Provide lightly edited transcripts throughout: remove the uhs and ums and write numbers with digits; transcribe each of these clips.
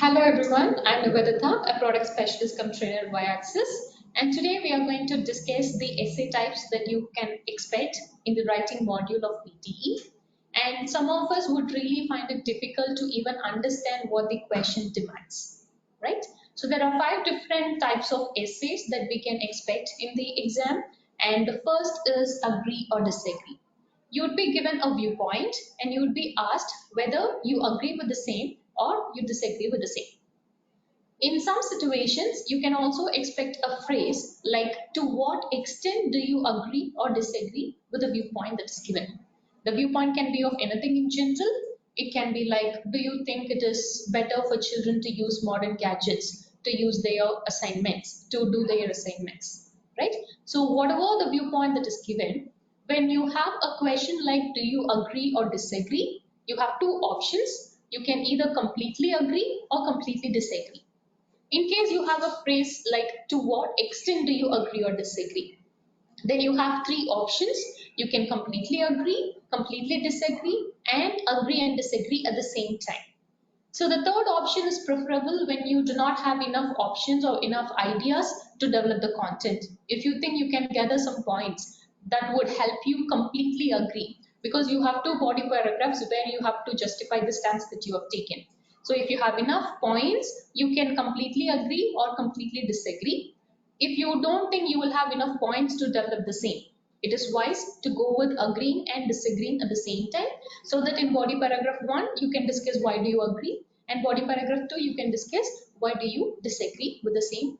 Hello everyone, I'm Nivethitha, a product specialist come trainer at YAxis, and today we are going to discuss the essay types that you can expect in the writing module of PTE. And some of us would really find it difficult to even understand what the question demands, right? So there are 5 different types of essays that we can expect in the exam, and the first is agree or disagree. You would be given a viewpoint and you would be asked whether you agree with the same or you disagree with the same. In some situations, you can also expect a phrase like, to what extent do you agree or disagree with the viewpoint that is given? The viewpoint can be of anything in general. It can be like, do you think it is better for children to use modern gadgets to use their assignments, to do their assignments, right? So whatever the viewpoint that is given, when you have a question like, do you agree or disagree, you have 2 options. You can either completely agree or completely disagree. In case you have a phrase like, to what extent do you agree or disagree, then you have 3 options. You can completely agree, completely disagree, and agree and disagree at the same time. So the third option is preferable when you do not have enough options or enough ideas to develop the content. If you think you can gather some points that would help you completely agree, because you have 2 body paragraphs where you have to justify the stance that you have taken. So if you have enough points, you can completely agree or completely disagree. If you don't think you will have enough points to develop the same, it is wise to go with agreeing and disagreeing at the same time, so that in body paragraph 1, you can discuss why do you agree, and body paragraph 2, you can discuss why do you disagree with the same,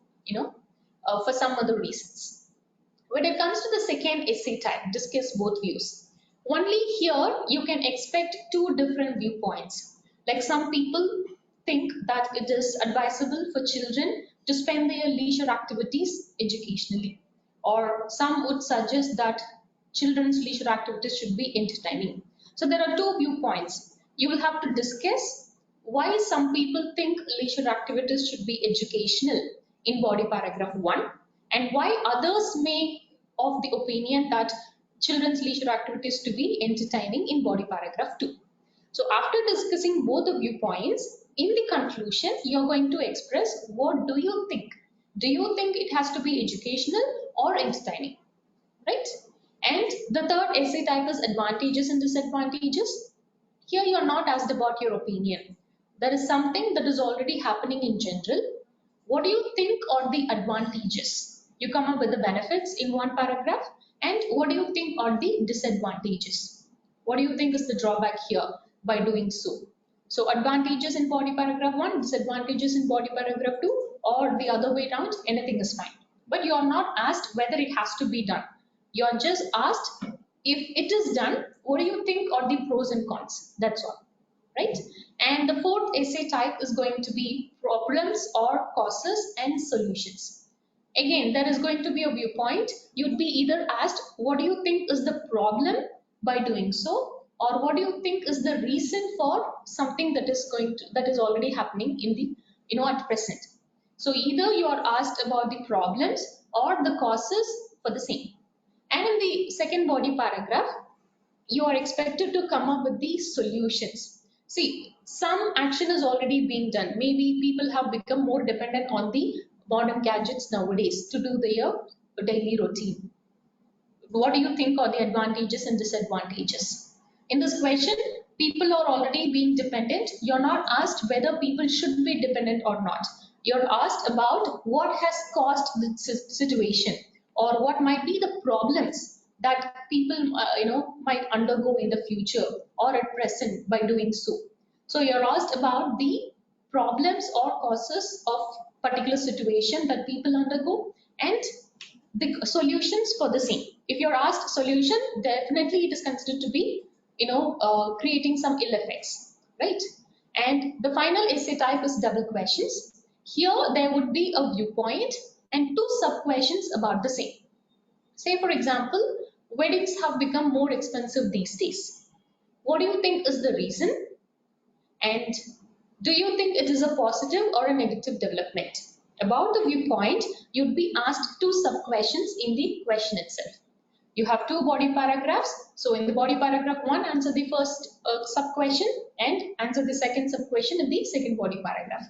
for some other reasons. When it comes to the second essay type, discuss both views. Only here you can expect 2 different viewpoints. Like some people think that it is advisable for children to spend their leisure activities educationally, or some would suggest that children's leisure activities should be entertaining. So there are 2 viewpoints. You will have to discuss why some people think leisure activities should be educational in body paragraph 1, and why others may of the opinion that children's leisure activities to be entertaining in body paragraph 2. So after discussing both the viewpoints, in the conclusion, you're going to express what do you think? Do you think it has to be educational or entertaining, right? And the third essay type is advantages and disadvantages. Here you're not asked about your opinion. There is something that is already happening in general. What do you think are the advantages? You come up with the benefits in one paragraph, and what do you think are the disadvantages? What do you think is the drawback here by doing so? So advantages in body paragraph 1, disadvantages in body paragraph 2, or the other way around, anything is fine. But you are not asked whether it has to be done. You are just asked, if it is done, what do you think are the pros and cons? That's all, right? And the fourth essay type is going to be problems or causes and solutions. Again, there is going to be a viewpoint. You'd be either asked, what do you think is the problem by doing so, or what do you think is the reason for something that is already happening in the at present. So either you are asked about the problems or the causes for the same. And in the second body paragraph, you are expected to come up with these solutions. See, some action is already being done. Maybe people have become more dependent on the modern gadgets nowadays to do their daily routine. What do you think are the advantages and disadvantages? In this question, people are already being dependent. You're not asked whether people should be dependent or not. You're asked about what has caused the situation, or what might be the problems that people might undergo in the future or at present by doing so. So you're asked about the problems or causes of particular situation that people undergo, and the solutions for the same. If you're asked solution, definitely it is considered to be creating some ill effects, right? And the final essay type is double questions. Here there would be a viewpoint and 2 sub questions about the same. Say for example, weddings have become more expensive these days. What do you think is the reason? And do you think it is a positive or a negative development? About the viewpoint, you'd be asked 2 sub questions in the question itself. You have 2 body paragraphs. So in the body paragraph 1, answer the first sub question and answer the second sub question in the second body paragraph.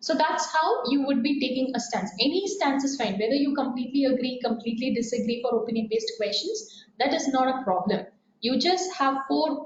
So that's how you would be taking a stance. Any stance is fine, whether you completely agree, completely disagree for opinion-based questions, that is not a problem. You just have four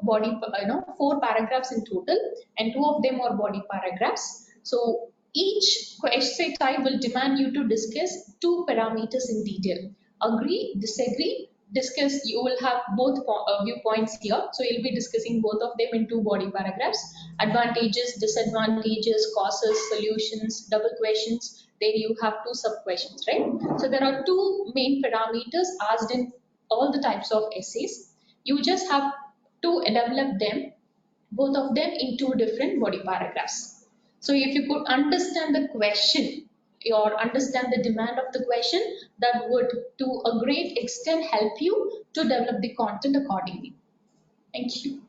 paragraphs in total, and two of them are body paragraphs. So each essay type will demand you to discuss two parameters in detail. Agree, disagree, discuss. You will have both viewpoints here. So you'll be discussing both of them in two body paragraphs. Advantages, disadvantages, causes, solutions, double questions. Then you have two sub questions, right? So there are two main parameters asked in all the types of essays. You just have to develop them, both of them in two different body paragraphs. So if you could understand the question or understand the demand of the question, that would to a great extent help you to develop the content accordingly. Thank you.